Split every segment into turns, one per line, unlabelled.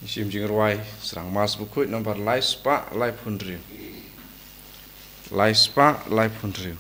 Isim jingruai serang mas Bakhuid nomor Lait-ïa Lai Phunriu. Lait-ïa Lai Phunriu.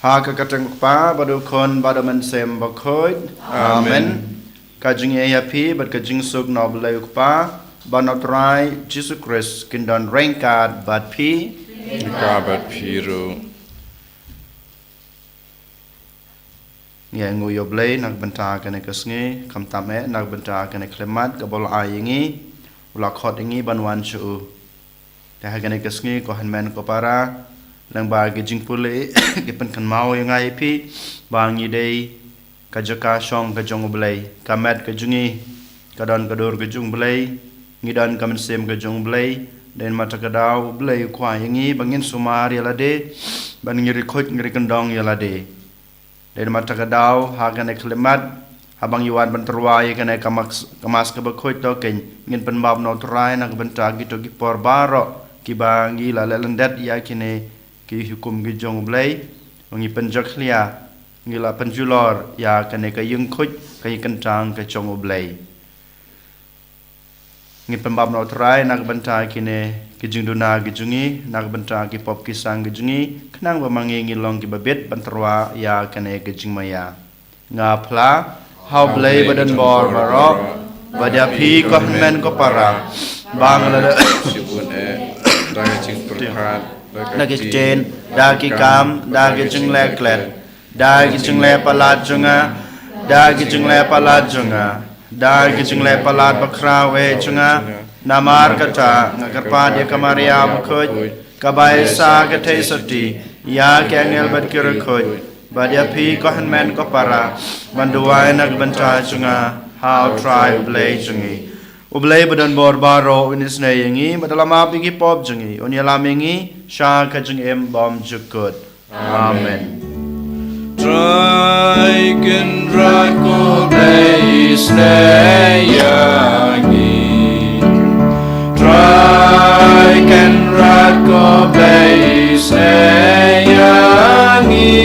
Hakakatang pa badukon badaman sem Bakhuid. Amen. Kajing ayapi bad kajing sug noblay pa banotrai Jesus Christ kindon rengkat bad pi Kabat piru.
Nga nguyoblay nagbenta kane kasngi kamtame nagbenta kane klemat kabol ayingi ulakot ingi banwan chu. Tahagane kasngi ko hanmen ko para lang bagi jing pule gipan kan mau yang ai pi bangi dei kajaka song kajong blai kamet kajungi kadon kador kajung blai ngidan kamen sem kajong blai den mata kadau blai kwa yangi bangin sumar yalade ban ngiri khot ngiri kendong yalade den mata kadau hagane klemat habang yuan benterwa yakane kamas ke Bakhuid to ken ngin penbab no trai nak benta gitu ki por baro ki bangi la lendet yakine ki hukum ki jong blai ngi penjak lia ngi la penjulor ya kane ka yung khut ka kentang ka jong blai ngi pembab no trai nak benta kine ki jing duna ki jungi nak benta ki pop ki sang ki jungi knang ba mangi ngi long ki babet banterwa ya kane ka jing maya nga phla how blai badan bor baro badia phi ko men ko para bang la
Sibun daya jing perhat.
Dagi jen, dagi kam, dagi jengle klet, dagi jengle palat junga, dagi jengle palat junga, dagi jengle palat bakrawe junga, namar kata ngakarpa dia kamaria Bakhuid, kabai sa kate sati, ya kengel berkira khud, badia pi kohan men ko para, banduai nak benta junga, how tribe blay jungi. Ublay badan bor baro unis na yangi madalam api ki pop jungi unyalam yangi sha kajung em bom jukut. Amen.
Try can ride go blaze na yangi. Try can ride go blaze na yangi.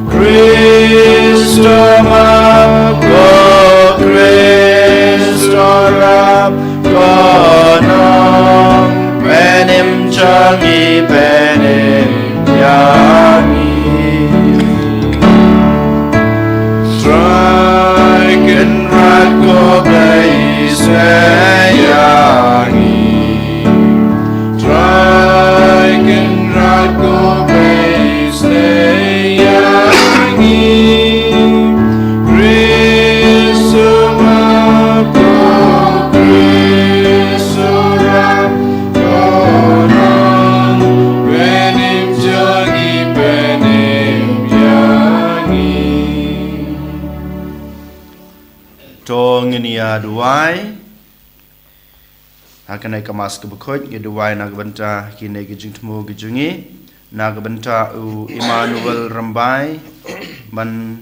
Christo ma go Rab konong penim changi penim yangi Strike and ride go blaze yangi Strike and ride go blaze yangi
Duai akan naik kemas ke Bakhuid ke duai nak benta kini ke jing temu ke jungi nak benta u Emmanuel Rambai ban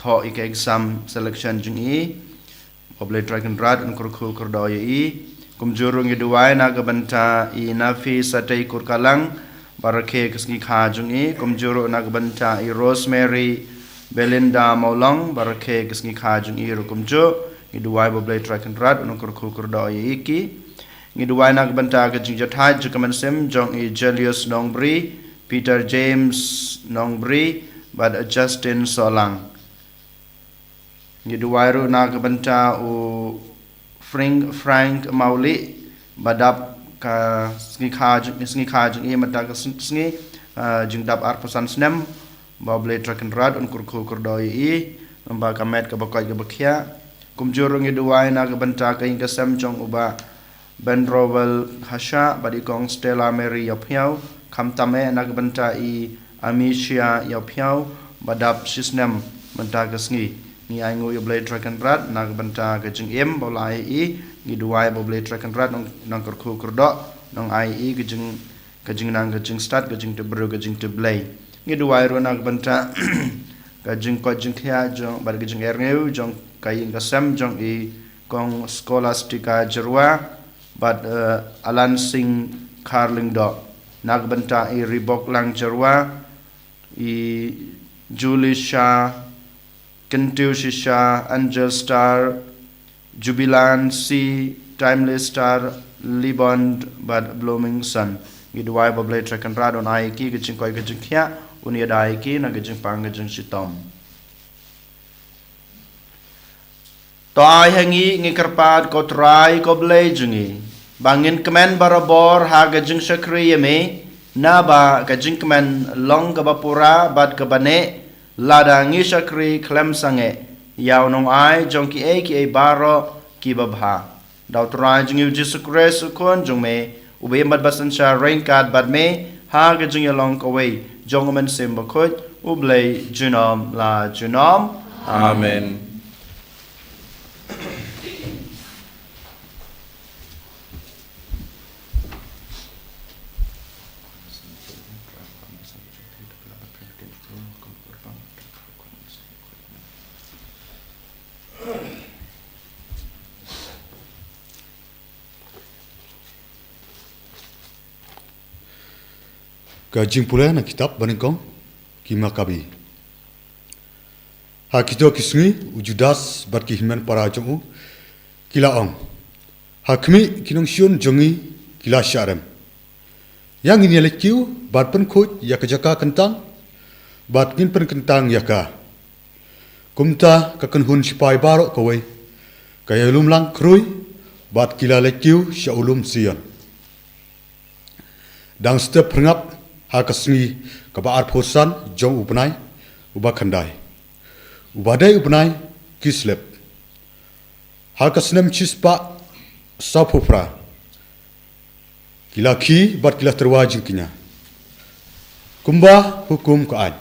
tho ik exam selection jungi oblay dragon rad un kurku kurdoy i kumjurung ke duai nak benta i nafi satai kurkalang barake kesngi kha jungi kumjuru nak benta i Rosemary Belinda Maulong barake kesngi kha jungi rukumju ngiduai boblay track and rad unukur kukur do iki ngiduai nak benta ke jing jathai jukaman sem jong i Julius Nongbri Peter James Nongbri bad Justin Solang ngiduai ru nak benta u Frank Mauli badap ka sngi kha jing i mata ka sngi jing dap ar pasan snem boblay track and rad unukur kukur do i
Amba kamet ka bakoi ka bakhia kum jurung iduai na ka banta ka ing ka sem jong uba Ben Rovel Hasha badi kong Stella Mary Yopiao Kam Tame Nagbanta I Amicia Yopiao Badap Sisnem Banta ka Sngi Ni Aingu Yoblay Trakan Rat Nagbanta ka Jing Im Bolai I Ni Duai Boblay Trakan Rat Nong Kurku Kurdok Nong Ai I ka Jing Nang ka Jing Start ka Jing Tebru ka Jing Teblay Ni Duai Ro Nagbanta ka Jing Ko Jing Kya Jong Badi ka Jing Erneu Jong Kayin ka Sem Jong I Kong Scholastica Jerwa But Alan Singh Carling Dog Nagbanta I Ribok Lang Jarwa I Julie Shah Kentu Shisha Angel Star Jubilan C Timeless Star Libond But Blooming Sun Gidwai Bablay Trakan Radon Aiki Gijing Koi Gijing Kya Unia Daiki Na Gijing Pang Gijing Shitom Toai hangi ngikarpat ko try ko blejungi bangin kemen barabor ha gajing syakri yame na ba gajing kemen long kabapura bad kabane lada ngi syakri klem sange yaw nong ai jong ki e baro ki babha daw try jungi Jesu Christ kon jong me ube mad basan sha rain card bad me ha gajing long away jong men sim bakut ublay junom la junom
Amen.
Kajing pula na kitab baningkong kimakabi. Ha kito kisngi ujudas bat kihiman para jongu kilaong. Ha kmi kinong siun jongi kila syarem. Yang ini lekiu bat penkut ya kejaka kentang bat kin pen kentang yaka. Kumta kakenhun sipai barok kawai. Kaya ulum lang krui bat kila lekiu sya ulum sian. Dang step pengap ha kasngi kabaar posan jong upnai uba khandai ubadai upnai kislep ha kasnem chispa sapufra kila ki bat kila terwajin kinya kumba hukum ka an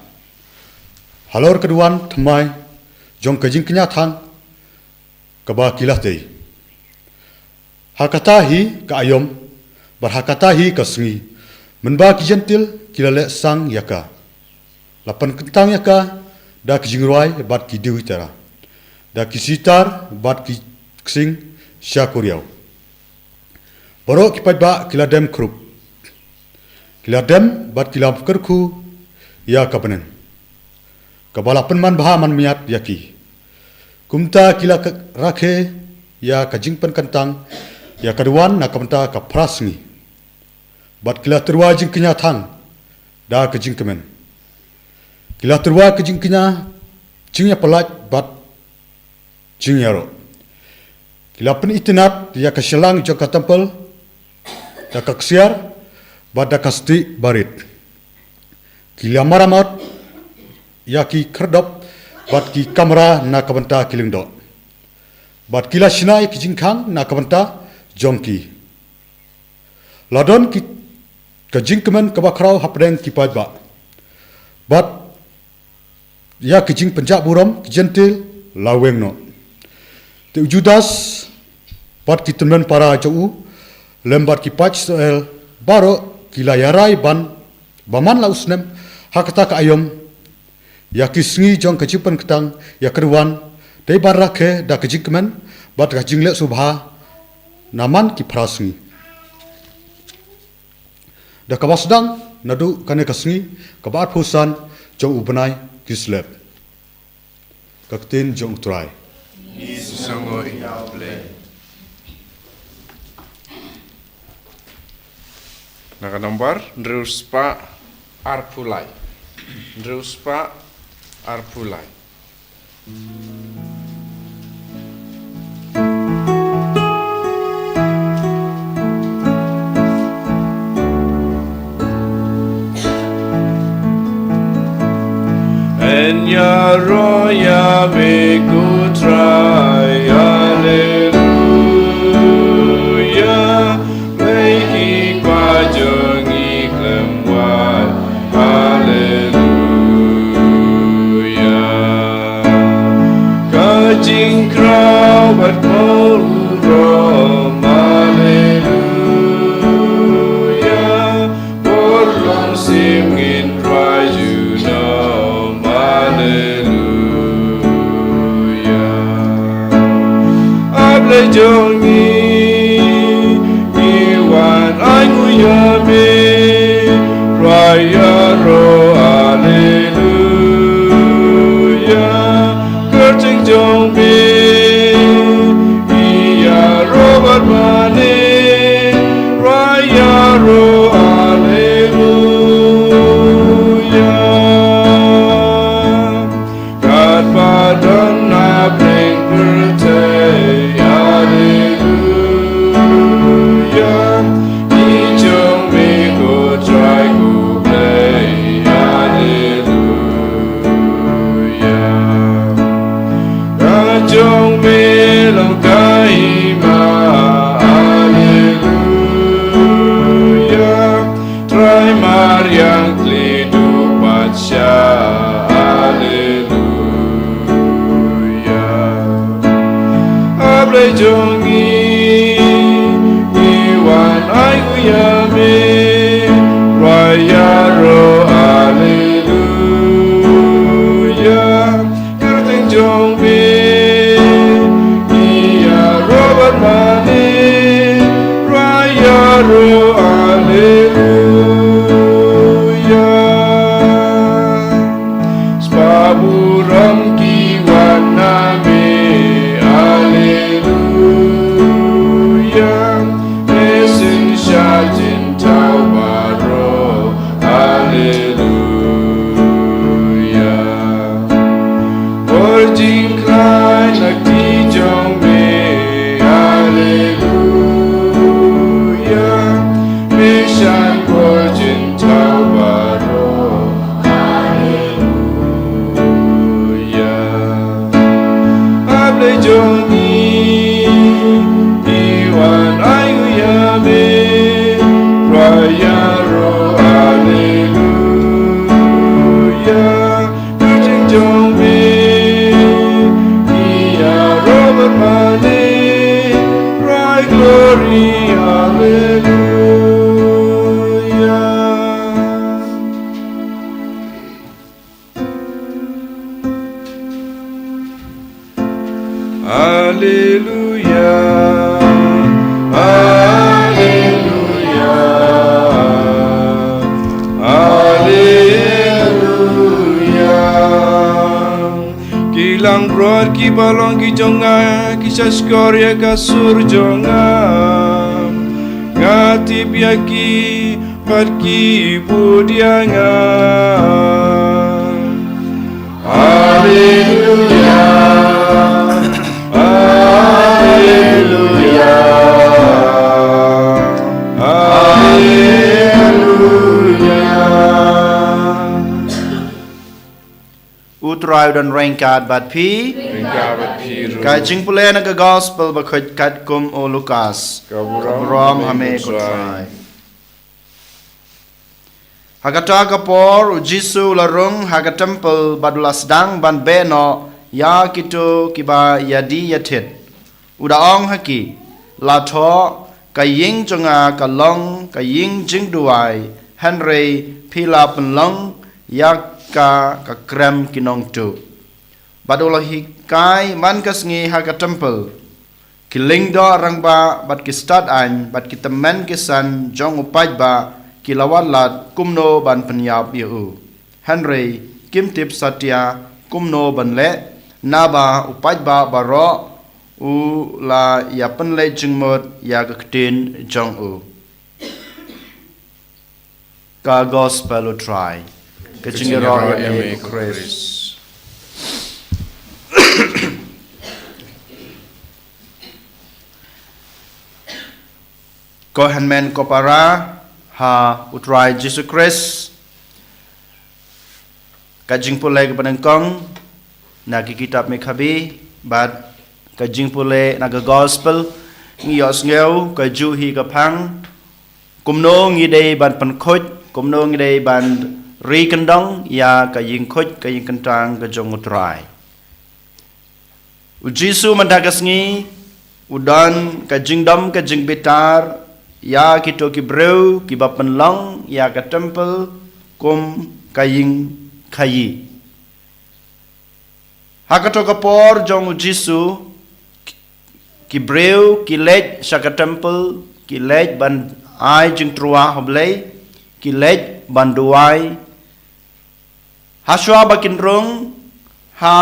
halor keduan thamai jong kajing kinya thang kaba kila tei ha katahi ka ayom bar ha katahi kasngi menba ki jentil kila le sang yaka lapan kentang yaka da ki jingruai bat ki dewi tara da ki sitar bat ki ksing syakuriau borok ki padba kila dem krup kila dem bat kila kerku ya kapanen kabalapan man baha man miat yaki kumta kila rakhe ya kajingpan kentang ya kaduan na kamta ka prasngi bat kila terwa jing kenya thang da ke jing kemen kila terwa ke jing kenya jingnya pelat bat jing yaro kila pen itinat ya ke selang jong ka tempel da ka ksiar bat da kasti barit kila maramat ya ki kerdop bat ki kamera na kabanta kilingdo bat kila sinai ki jing khang na kabanta jongki ladon ki kajing kemen kabakrau hapdeng kipai ba bat ya kajing penjak buram kijentil laweng no te judas bat kitemen para jau lembat kipai soel baro kilayarai ban baman lausnem hakata ka ayom ya kisngi jong kajipan ketang ya keruan dei barakhe da kajing kemen bat kajing le subha naman ki prasngi da kabasdang nadu kane kasngi kabat pusan jong ubnai kislep kaktin jong trai
Songo inable. Naka nomor Druspa Arpulai. Druspa Arpulai. Ya ro ya me ku trai Hallelujah Lấy khi qua cho nghi cለም hoài Hallelujah Cả chính khao bật mô rôm Hallelujah Bố lòng sim nghìn rai dù nôm Hallelujah Áp lấy cho nghi Iwan ai ngu ya me Raya ro Hallelujah Cơ trình trong me Iya ro bát mane Raya ro Hallelujah God pardon na bring birthday Hallelujah Đi trong mi cô trai cô play Hallelujah God trong mi lòng cái mà Hallelujah Try Mariang klidu pacha Hallelujah Able jongi Iwan ai uyame Raya ro Hallelujah Kerting jongi Iya Robert Mane Raya ro Hallelujah Spaburam kiwan name Hallelujah Mesin syajin tawaro Hallelujah Berjing klai nak di jong me Hallelujah Mesan berjing tawaro Hallelujah Able jongi Iwan ai uyame Raya ro Hallelujah Kerjing jong me Iya Robert Mane Rai glory Hallelujah Hallelujah Hallelujah Kilang brod ki balong ki jonga ki saskoria ka surjonga ngati piaki pat ki budianga Hallelujah Hallelujah
Utrai dan rengkat bat pi
Ringkabat piru
Kajing pula na ka gospel Bakhuid kat kum o Lukas Kaburam hame kutrai Hagata kapor Jisu larung haga temple badulas dang ban beno ya kitu kiba yadi yatit udaong haki la tho kaying jonga kalong kaying jingduai Henry pila penlong ya ka krem kinong tu badulahi kai man kasngi haga temple kiling do rangba bat kistat an bat kitemen kisan jong upaj ba kilawat lat kumno ban penyap yu Henry kimtip satya kumno ban le naba upaj ba baro u la ya penle jingmot ya ketin jong u ka gospel try kejingero eme Chris ko hanmen ko para ha utrai Jesus Christ kajing pulai ke penengkong na ki kitab Mekhabi bat kajing pulai na ke gospel ngi yos ngeu kaju hi ke phang kumno ngi dei ban penkhoj kumno ngi dei ban ri kendong ya kajing khoj kajing kentang ke jong utrai ujisu mandagasngi udan kajing dom kajing betar ya kito ki breu ki bapen long ya ka temple kum kaying kayi hakato kapor jong jisu ki breu ki lej shaka temple ki lej ban ai jing trua hoblei ki lej ban duai haswa bakin rong ha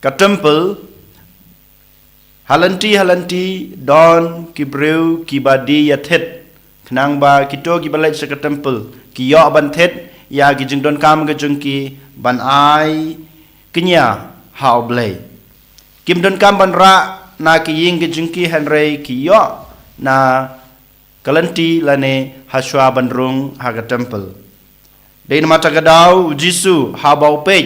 ka temple halanti don ki breu ki badi ya thet khnang ba kito ki balai shaka temple ki yo ban thet ya ki jing don kam ga jung ki ban ai kinya how blay kim don kam ban ra na ki ying ki jung ki henry ki yo na kalanti lane haswa ban rung ha ga temple dein mata ga dau jisu ha bau pe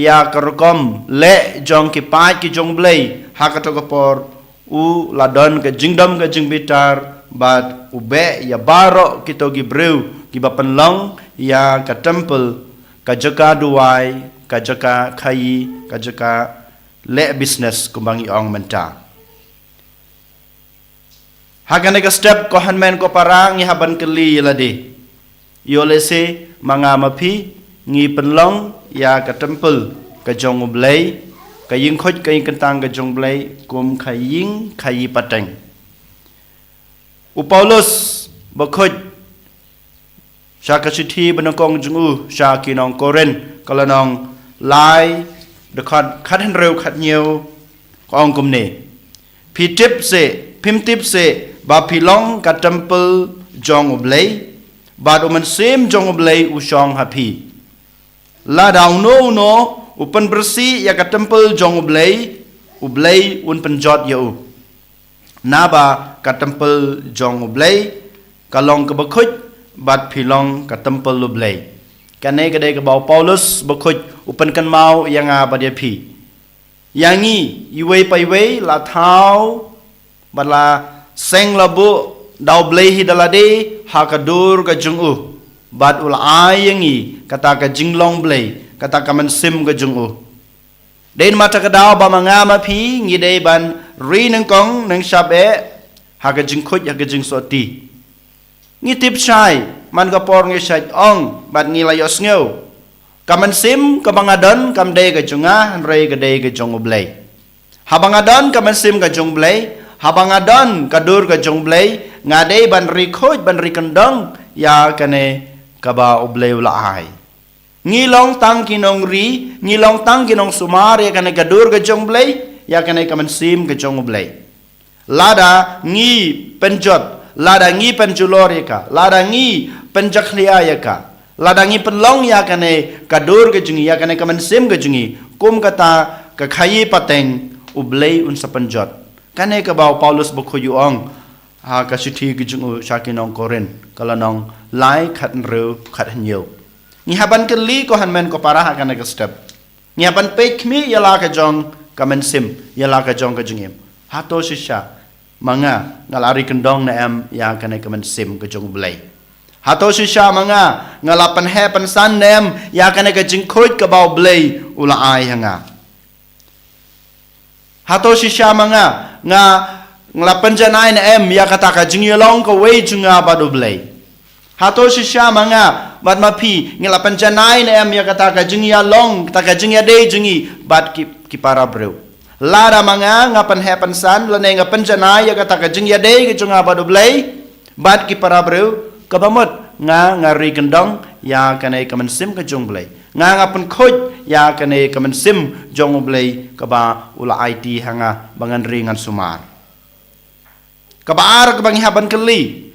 ya karkom le jong ki pa ki jong blay hakato kapor u ladon ke jingdom ke jingbitar bat ube ya baro kito gi breu ki bapan long ya ka temple ka jaka duai ka jaka khai ka jaka le business kumbangi ong menta hakane ka step ko hanmen ko parang ya haban keli ladi yole se manga mapi ngi penlong ya ka temple ka jong ublei kaying khoj kaying kentang ka jong blai kum kaying kayi pateng Paulus Bakhuid syakasithi benongkong jungu syakinong koren kalanong lai dekat khat reu khat nhiều kong kum ne phim tip se ba philong ka temple jong oblei ba do man sem jong oblei u shong happy la daw no upan bersih ya ka temple jong ublei un penjot ya u naba ka temple jong ublei kalong ka Bakhuid bat philong ka temple ublei kane ka dei ka bau Paulus Bakhuid upan kan mau yang a ba dia phi yangi iwei pai wei la thau bala seng labu dau blei hi dalade ha ka dur ka jung u bat ul ai yangi kata ka jinglong blei kata kaman sim ke jung u den mata ka daw ba manga ma phi ngi dei ban ri nang kong nang shabe ha ka jing khoj ha ka jing soti ngi tip sai man ka por ngi sai ong bat ngi la yos ngeu kaman sim ka bangadon kam dei ka junga re ka dei ka jung blei ha bangadon kaman sim ka jung blei ha bangadon ka dur ka jung blei nga dei ban ri khoj ban ri kandong ya kane ka ba oblei la ai ngilong tang kinong ri ngilong tang kinong sumar ya kana gadur ga jong blai ya kana kaman sim ga jong blai lada ngi penjot lada ngi penjulor ya ka lada ngi penjakhlia ya ka lada ngi penlong ya kana gadur ga jungi ya kana kaman sim ga jungi kum kata ka khayi pateng ublai un sa penjot kana ka bau Paulus Bakhuid ong ha ka sithi ga jungu shakinong koren kalanong lai khat reu khat nhiều ni haban keli ko hanmen ko para hakana ka step ni haban pe khmi yala ka jong kamen sim yala ka jong ka jungim hato shisha manga ngalari kendong na em ya kana kamen sim ka jong blai hato shisha manga ngalapan he pan san nem ya kana ka jing khoj ka bau blai ula ai hanga hato shisha manga ngalapan janai na em ya kata ka jing yalong ka wei junga badu blai hato shisha manga bat ma phi ngila panjanai na em ya kata ka jingya long kata ka jingya dei jingi bat ki para breu lara manga ngapan hepan san lane nga panjanai ya kata ka jingya dei ki junga badu blai bat ki para breu ka bamot nga ngari kendong ya kanai kaman sim ka jung blai nga ngapan khoj ya kanai kaman sim jong blai ka ba ula IT hanga bangan ringan sumar ka ba ar ka bang haban kali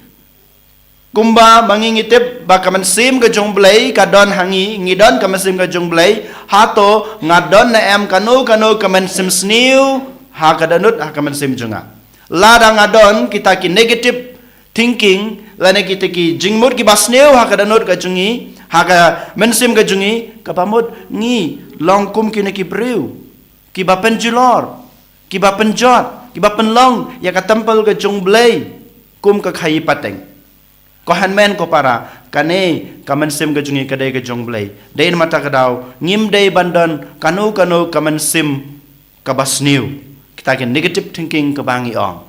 kumba mangingitip ba kaman sim ka jong blai ka don hangi ngidon kaman sim ka jong blai hato ngadon na em kanu kaman sim sniu ha kadanut ha kaman sim junga lada ngadon kita ki negative thinking lane kita ki jingmut ki basneu ha kadanot ka jungi ha ka mensim ka jungi ka pamut ngi longkum ki ne ki breu ki bapen julor ki bapen jot ki bapen long ya ka tempel ka jung blei kum ka khai pateng ko hanmen ko para kane ka mensim ka jungi ka dei ka jung blei dein mata ka daw ngim dei bandon kanu ka mensim ka basneu kita ke negative thinking ka bangi ong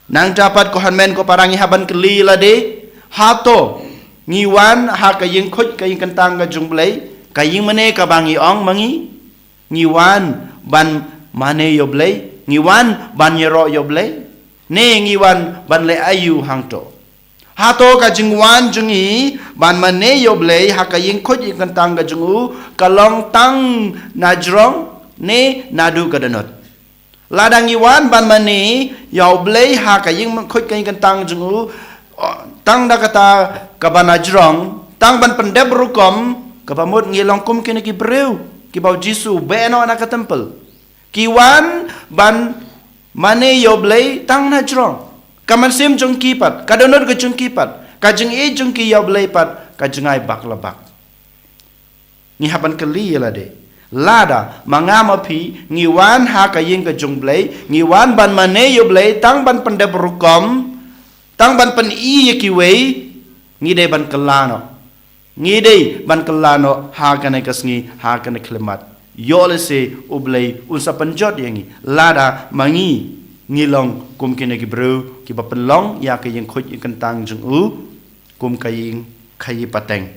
nang dapat ko hanmen ko parang haban keli la de hato ngiwan ha ka ying khoj ka ying kantang ka jungblei ka ying mane ka bangi ong mangi ngiwan ban mane yoblei ngiwan ban yero yoblei ne ngiwan ban le ayu hangto hato ka jingwan jungi ban mane yoblei ha ka ying khoj ying kantang ka jungu ka long tang najrong ne nadu ka danot ladang iwan ban mani yau blei ha ka ying khoj ka ying tang jungu tang da kata ka ban ajrong tang ban pendeb rukom ka pamut ngilong kum kini ki breu ki bau jisu beno na ka temple ki wan ban mani yau blei tang na jrong ka man sim jung ki pat ka donot ka jung ki pat ka jung e jung ki yau blei pat ka jungai bak labak ni haban kali la de lada mangama pi ngiwan ha ka ying ka jung blei ngiwan ban mane yo blei tang ban pendep rukom tang ban pen i ki wei ngide ban kelano ngide ban kelano ha ka ne kasngi ha ka ne klemat yo le se ublei unsa penjot yangi lada mangi ngilong kum kine ki bru ki ba penlong ya ka ying khoj kentang jung u kum ka ying khayi pateng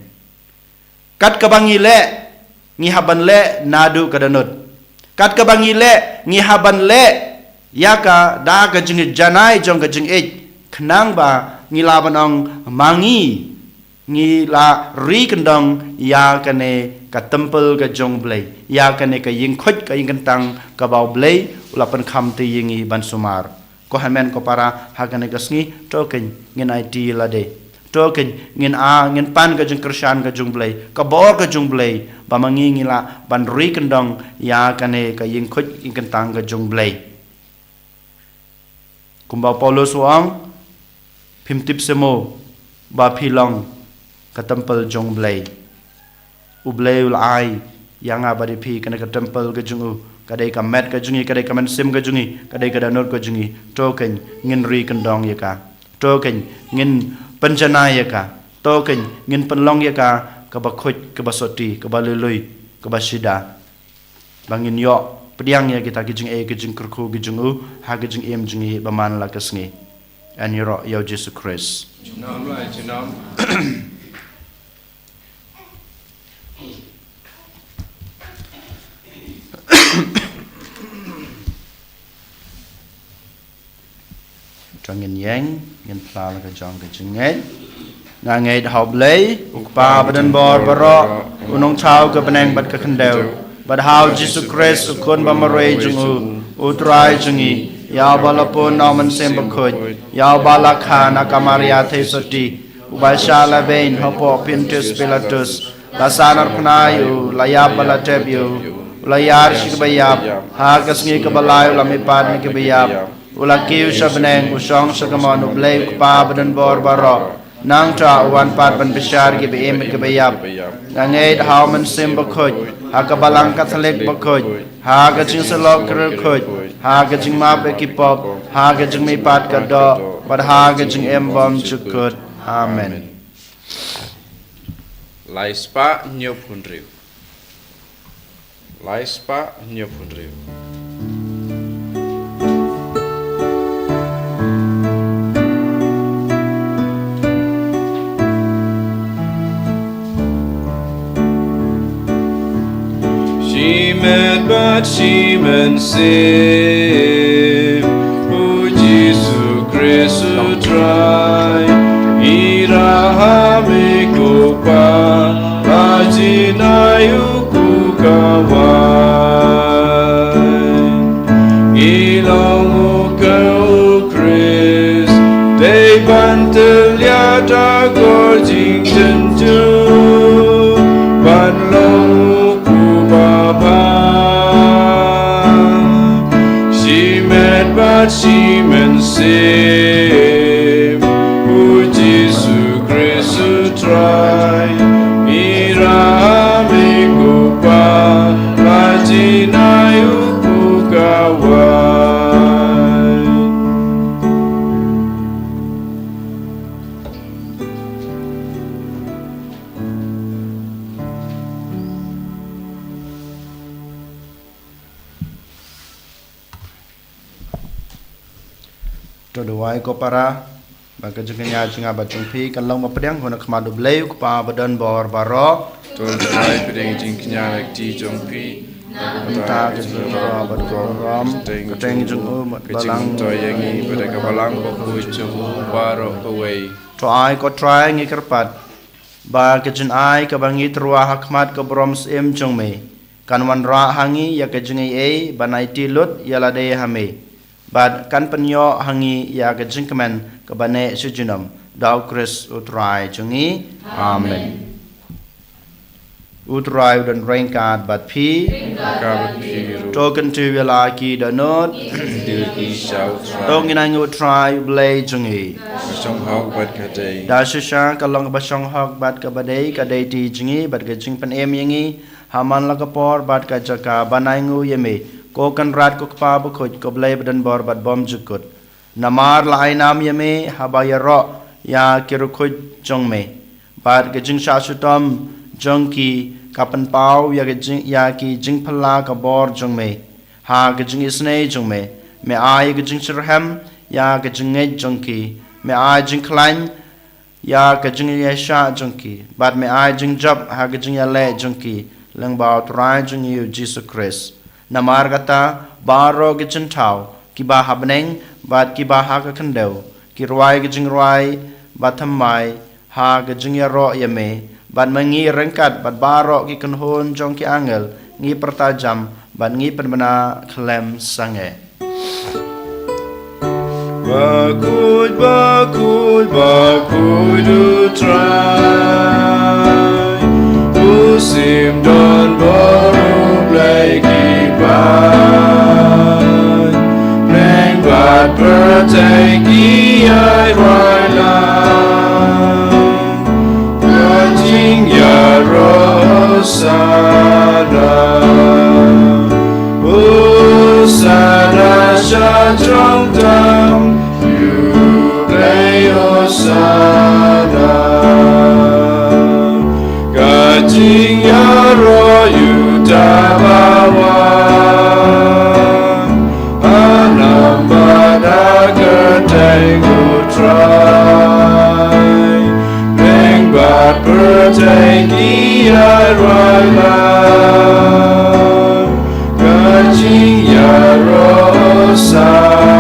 kat ka bangi le ngi haban le nadu kadanut kat ka bangi le ngi haban le yaka da ka jing janai jong ka jing e khnang ba ngi laban ong mangi ngi la ri kendong ya ka ne ka temple ka jong blei ya ka ne ka ying khoj ka ying kentang ka bau blei ula pen kham ti yingi ban sumar ko hamen ko para ha ka ne ka sngi token ngin id la de token ngin a ngin pan ka jung krishan ka jung blei ka bor ka jung blei ba mangi ngila ban ri kendong ya kane ka ying khoj ing kentang ka jung blei kumba paulos wang phimtip semo ba philong ka temple jung blei ublei ul ai yang abadi phi kana ka temple ka jungu kadai ka met ka jungi kadai ka man sim ka jungi kadai ka danot ka jungi token ngin ri kendong ya ka token ngin penjana ya ka token ngin penlong ya ka ka Bakhuid ka basoti ka balului ka basida bangin yo pediang ya kita kijing e kijing kurku kijing u ha kijing em jingi baman la kasngi an yoro yo Jesus Christ
Jinam lai jinam
ngin yang ngin pla la ka jong ka jingai nga ngai hop lei pa badan bor baro unong chau ka beneng bat ka khandeu bad how Jesus Christ kun ba marei jungu utrai jungi ya balapun naman sem Bakhuid ya balakha na kamaria theisoti ubashala bein hopo pintus pilatus lasanar pnayu layab balatebu layar shikbayab ha kasngi ka balayu lamipad ni kabayab ulakiu shabneng usong sagamon ublei pa badan bor baro nang tra wan pat ban bishar gi be em ke bayab nangait how man sim Bakhuid ha ka balang Catholic Bakhuid ha ka jing salok Bakhuid ha ka jing ma be ki pop ha ka jing mi pat ka do but ha ka jing em bom chukut amen
lai spa nyo punriu lai spa nyo punriu But she men say, O Jesus Christ, try. Irahame kopa, ajina yuku kawan. Ilong o Christ, they bantel yata gorjing tenju, ban long kubaba. But she men say, who
to the wai ko para baka jengnya jenga bacung pi kan long mapedang hona kemadu bleu kupa badan bor baro
Tol trai pedeng jing knya lek ti jong pi.
ta ke jero badrom keteng jeng mat balang
Thohdieng i pada kabalang Bakhuid jong baro away.
to ai ko try ngi kerpat ba ke jen ai ka bangi trua hakmat ko broms em jong me kan wan ra hangi ya ke jengi e banai ti lut ya la de hame bad kan penyo hangi ya ke jeng kemen ke bane sujunam dau kris utrai jengi amen utrai dan rengkat bat pi
Kabat piru.
token tu wela ki da not
Dir i shau trai.
tong ina ngu try blay jengi
Masong hok bat kadai.
da shisha kalong basong hok bat ka badai ka dai ti jengi bat ka jing pen em yengi haman la ka por bat ka jaka banai ngu yeme ko kan rat ko pa bu khoj ko blay badan bor bat bom jukut namar la ai nam yeme habaya ro ya kiru khoj jong me bat ka jing sha sutam jong ki kapan pau ya ki jing phala ka bor jong me ha ka jing isne jong me ai ka jing sirham ya ka jing ngai jong ki me ai jing klain ya ka jing ya sha jong ki bat me ai jing job ha ka jing ya le jong ki lang bao trai jong yu Jesus Christ namar kata baro ka jing tau ki ba habneng bat ki ba ha ka kandau ki rwai ka jing rwai bat thamai ha ka jing ya ro ya me ban mengi rengkat bat baro ki kanhon jong ki angel ngi pertajam ban ngi penbena klem sange
Bakhuid, Bakhuid, Bakhuid utrai. Musim don baru play kibat. Neng bat perteki ai rai lang. Kajing ya rosada. Usada syajong tam. Sada Kajing ya royu tabawa Anam bada keteng utrai Neng bat pertengki arwala Kajing ya rosana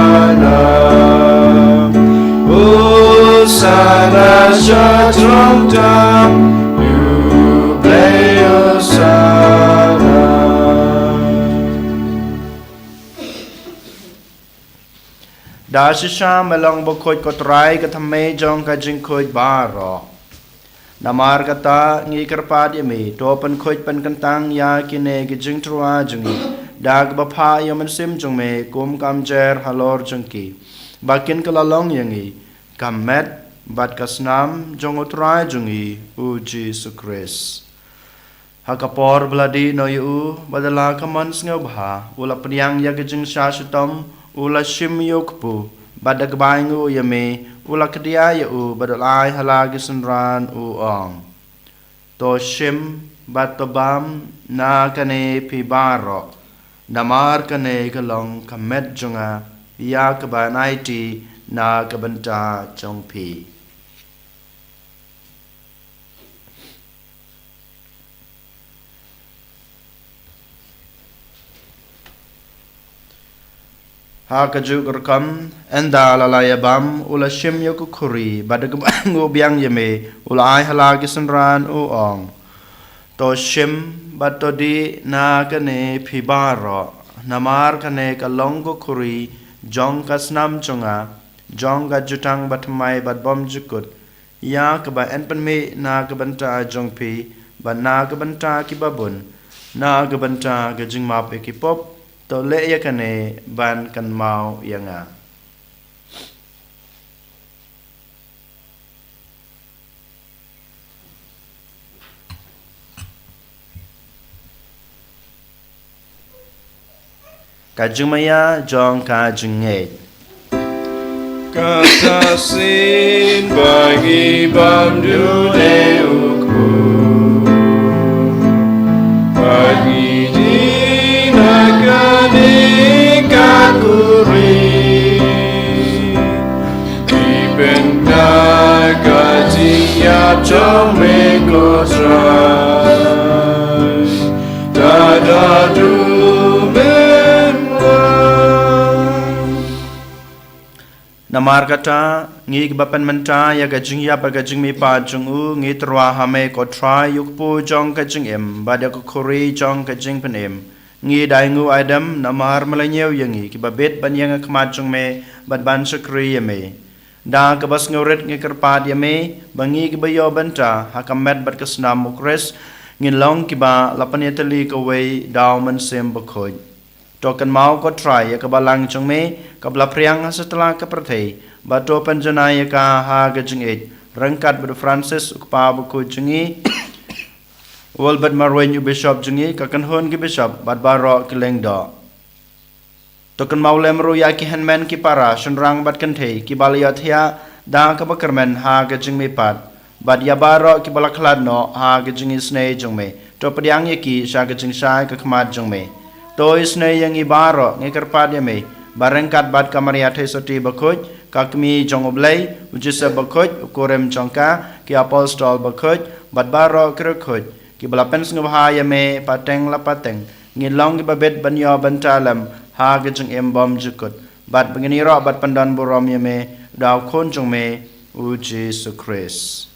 Sana shatram tam you play sana.
da shisha melong Bakhuid ko try ka thame jong ka jing khoj baro namar kata ngi kerpat yemi to pen khoj pen kantang ya kine ki jing trua jungi dag ba pha yaman sim jong me kum kam jer halor jong ki bakin kalalong yangi kamet bat kasnam jong utrai jungi u Jesus Christ hakapor bladi no yu badala kaman ngobha ula pniang ya gejing shashutam ula shim yokpu badag baingu yame ula kedia yu badalai halagi sunran u ong to shim batobam na kane pibaro namar kane kalong kamet junga ya kabanaiti na kabanta jong pi ha kaju gerkam enda lalaya bam ula shim yoku kuri badag bangu biang yeme ula ai halagi sunran u ong to shim batodi na kane pibaro namar kane kalong ko kuri jong kasnam chunga jong ga jutang batmai bat bom jukut ya kaba en penme na kabanta jong pi ba na kabanta ki babun na kabanta ga jing map ki pop to le ya kane ban kan mau yanga kajumaya jong kajunge
Kata sin bagi bam dunia uku Bagi dinakan ikat kuri trong mê có trai ta đã đủ bên
Namar kata ngi bapan menta ya gajing ya bagajing mi pa jung u ngi trwa hame ko try yuk pu jong gajing em bada ko khori jong gajing pen em ngi dai ngu adam namar malanyew yangi ki babet ban yang khmat jung me bad ban sakri ya me da ka bas ngoret ngi kerpat ya me bangi ki bayo banta hakamet bad kasna mukres ngi long ki ba lapan yatali ko wei daw man sem bakhoi tokan mau ko try ya ka balang jung me kabla priang setelah ke perthei bato panjanaya ka ha gajing ej rangkat bud Francis ukpa buku jungi wal bad marwen yu bishop jungi ka kan hon ki bishop bad baro ki lengdo tokan maulem ru ya ki hanmen ki para sunrang bad kan thei ki balia thia da ka bakarmen ha gajing me pat bad ya baro ki balakhlad no ha gajing snei jungme to padiang ye ki sha gajing sai ka khmat jungme to snei yang i baro nge karpat ya me barangkat bad kamaria thesoti Bakhuid kakmi jong oblei ujisa Bakhuid ukorem jongka ki apostol Bakhuid bad baro Bakhuid ki balapen ngabhaya me pateng la pateng ngilong ki babet banyo bantalam ha gajung embom jukut bad bangini ro bad pandan borom ye me daw khon jong me u Jesus Christ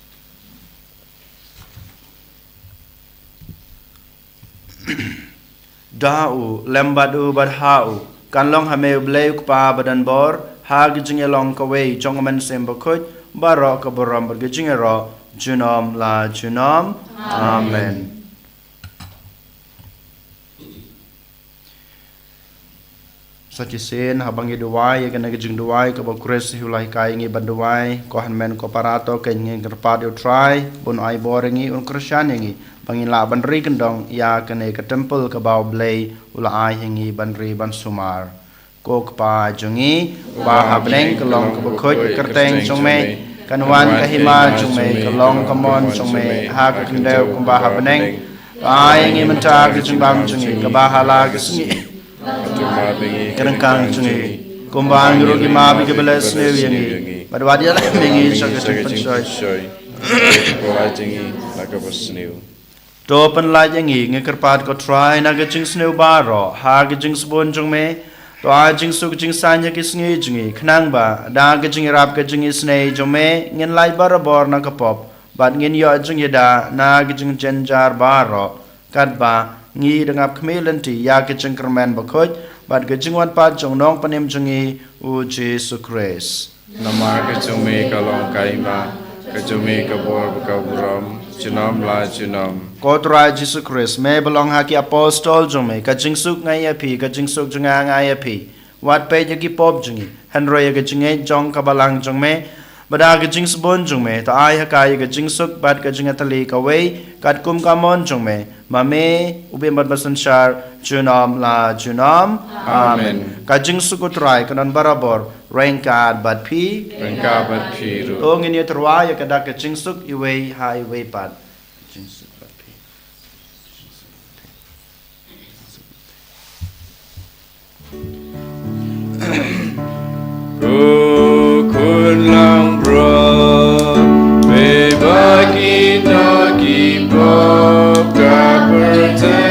dau lembadu bad hau kan long hame blei pa badan bor ha gijing long ka wei jong man sem Bakhuid baro ka borom bar gijing ro junom la junom amen sachi sen habang i duwai ya kana gijing duwai ka ba kres hulai kai ngi banduwai ko hanmen ko parato ken ngi kerpat yo try bun ai boringi un krisyan ngi bangin la banri kendong ya kane ka temple ka baw blei ula ai hingi banri ban sumar ko pa jungi ba hableng kalong ka Bakhuid kerteng chongme kanwan ka hima chongme kalong kamon chongme ha ka kendeu kumba hableng ai ngi menta ka jungbam jungi ka ba hala ka sngi kerengkang jungi kumba nguru ki ma bi ka beles ne yangi badwadi la mengi saga pensoy
ko ai jingi la ka bosniu
to pan la yangi nge kerpat ko try na ga jing sneu baro ha ga jing sbon jong me to a jing suk jing sanya ki sngi jingi khnang ba da ga jing rap ga jing snei jong me ngin lai bar bor na ka pop bat ngin yo jing yada na ga jing jenjar baro kat ba ngi dengap khmelen ti ya ga jing kermen Bakhuid bat ga jing wan pa jong nong panem jingi u Jesus Christ
namar ka chume ka long kai ma ka chume ka bor ka buram junom la junom
Kotra Jesus Christ me belong haki apostol jome ka jingsuk ngai api ka jingsuk junga ngai api wat pe yaki pop jungi hanroy ka jinge jong ka balang jongme bada ka jings bon jongme ta ai haka ka jingsuk bad ka jinga tali ka wei kat kum ka mon jongme mame ube mat basanshar junom la junom amen ka jingsuk utrai kanan barabor rengkat bad pi
rengka bat phiru
ong ini terwa ya kada ka jingsuk iwei hai wei pat jingsuk
kun lang bro be bagi no ki pop ka perte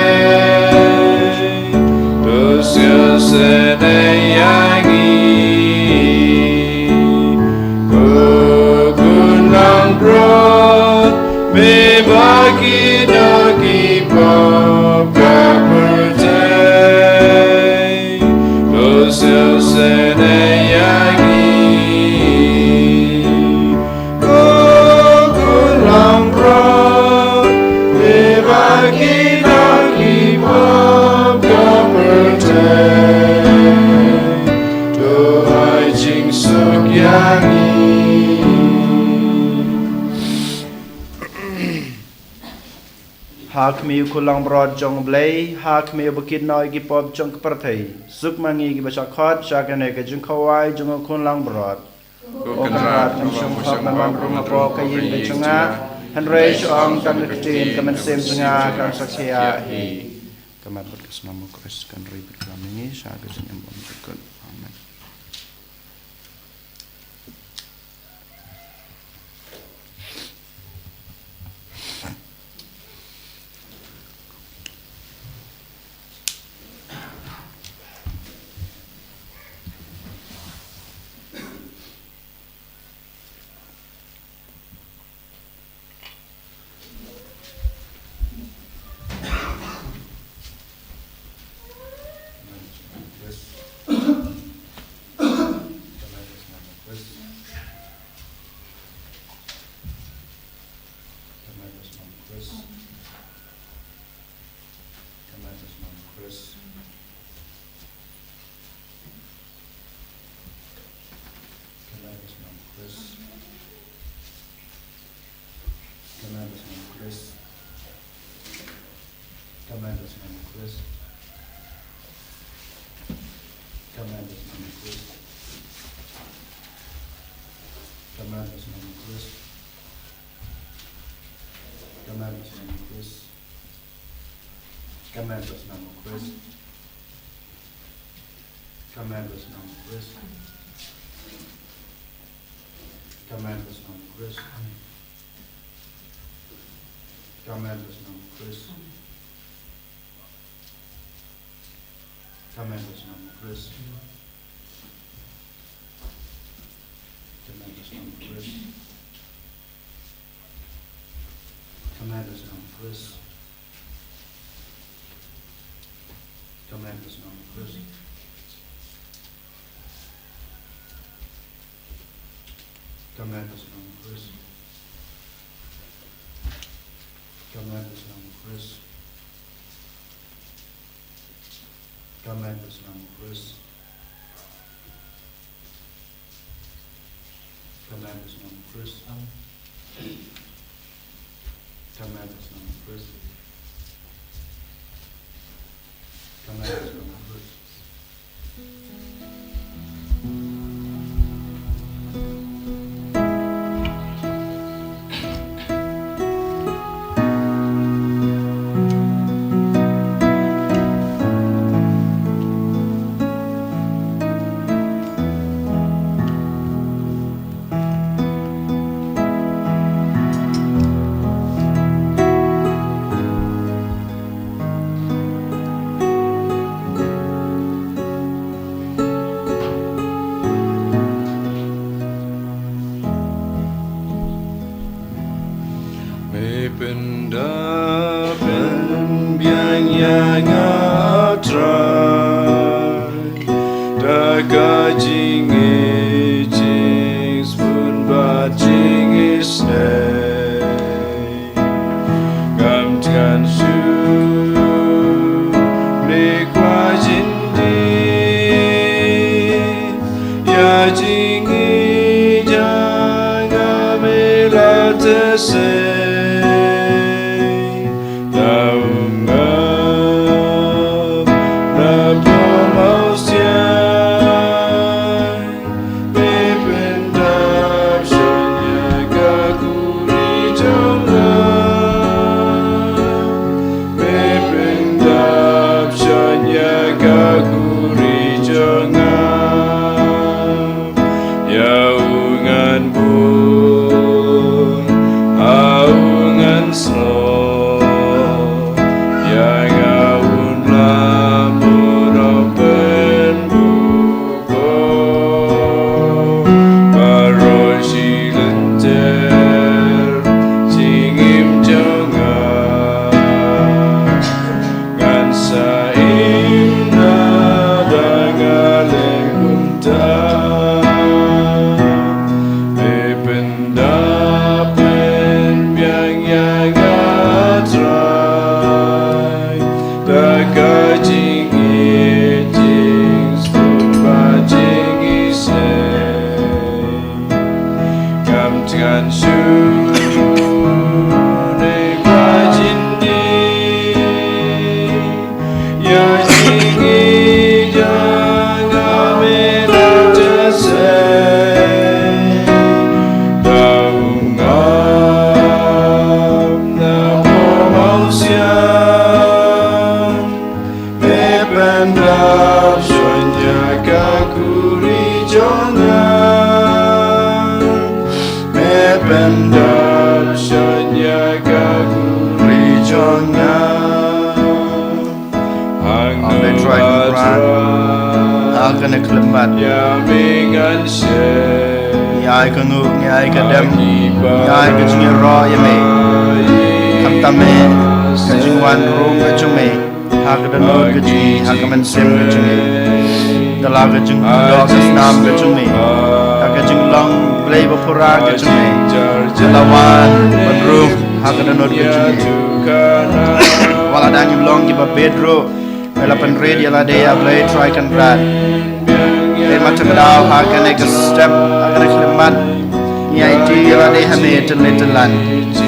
dosya sene yangi kun lang bro be bagi no ki pop ka perte dosya sene
hak mi kulang brod jong blei hak mi bukit noi ki pop jong perthei suk mangi ki basa khot sakane ke jung khawai jong kun lang brod o karat nam shong khop nam rum po kayin be chunga han rei chong tam tin kamen sem chunga kan sakhya hi kamat bot kasnam kris kan rei bit kamingi sa ke jeng bom jukut amen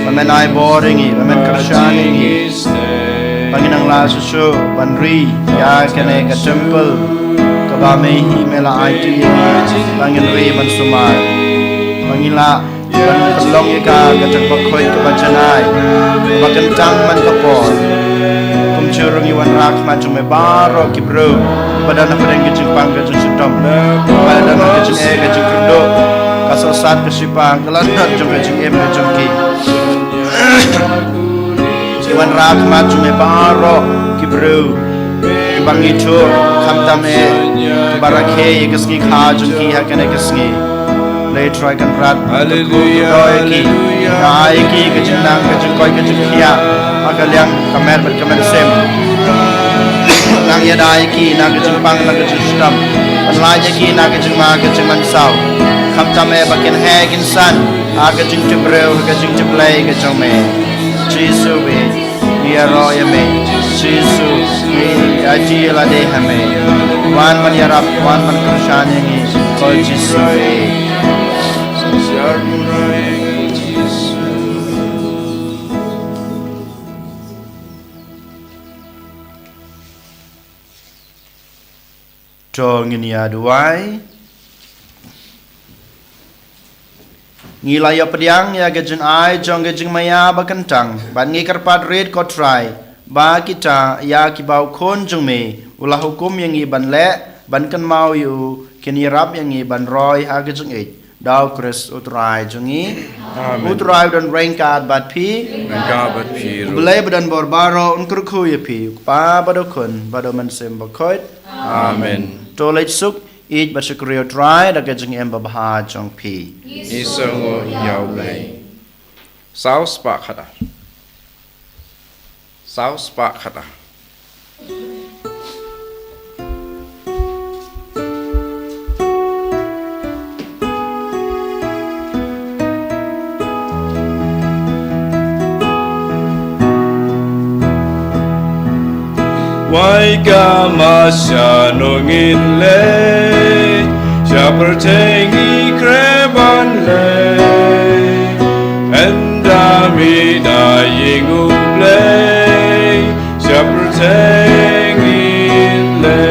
Pamenai boring pamen kershani Panginang la susu panri ya kene ke temple ke kaba mehi mela IT bangin re ban sumai bangila ban pelong ika kacang Bakhuid ke bacanai kaba kentang man kapor kum curung iwan rak macam me baro kibro badan pedang kecing pang kecing sutom badan kecing kecing kerdo kasosat kesipang kelanat jom kecing kecing ki iwan rak macam me baro kibro bang itu kamtame barakhe kesngi kha junki hakane kesngi Lait-ïa kan rat hallelujah ai ki kejinang kejikoi kejikia akaliang kamer berkamer sem nang ya dai ki nang kejimpang nang kejistam anlanya ki nang kejingma kejiman sau kamtame bakin he ginsan akejing tebreu kejing teblai kejome jisu be dia roya me jisu me aji lade hame wan man yarap wan man krishan yangi ko jisu be Thohdieng duai ngilaya pediang ya gejun ai jong gejung maya bakentang ban ngi karpat red ko try ba kita ya ki bau khon jong me ulah hukum yang i ban le ban kan mau yu kin yarap yang i ban roy ha gejung e dau kris utrai jongi utrai dan rengkat bat pi belai badan borbaro unkur khu ya pi pa badokun badoman sem Bakhuid
amen
Tolej suk ich bersyukur try da kejeng em babha jong pi
Isongo yaulay Saus pak khada Saus pak khada Wai kama shanongin le Shapertengi kreban le Endami dying uble Shapertengin le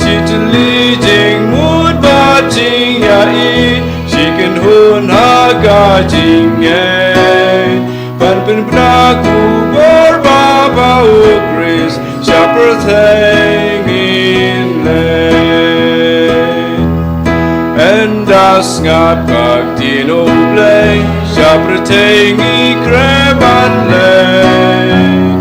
Shitli jing mood ba jing ya I Shikin hun haga jing ye Pan pen praku borba Bau Chris Shaperteng in lane and das ngat kak dino play Shaperteng I kreban lane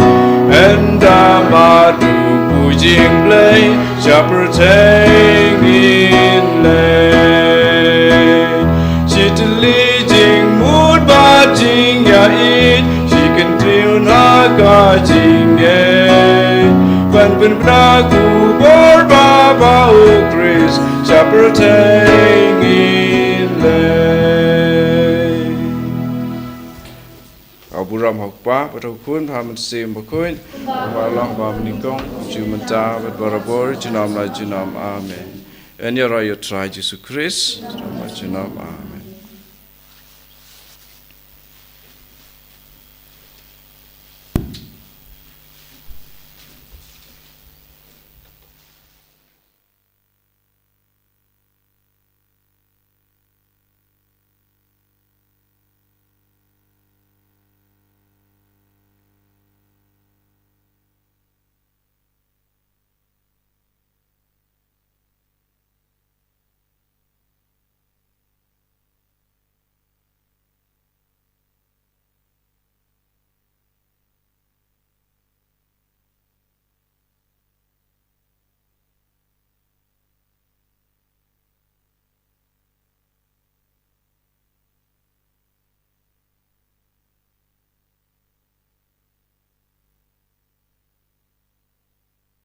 and amadu pujing play Shaperteng in lane Shitli jing mood ba jing ya it naga jinge pan pen praku borba bau Chris Shaperteng in lay aburam hokpa patokun paman sim Bakhuid walang pamnikong jumenta barabor jinam la jinam amen and your try Jesus Christ jinam amen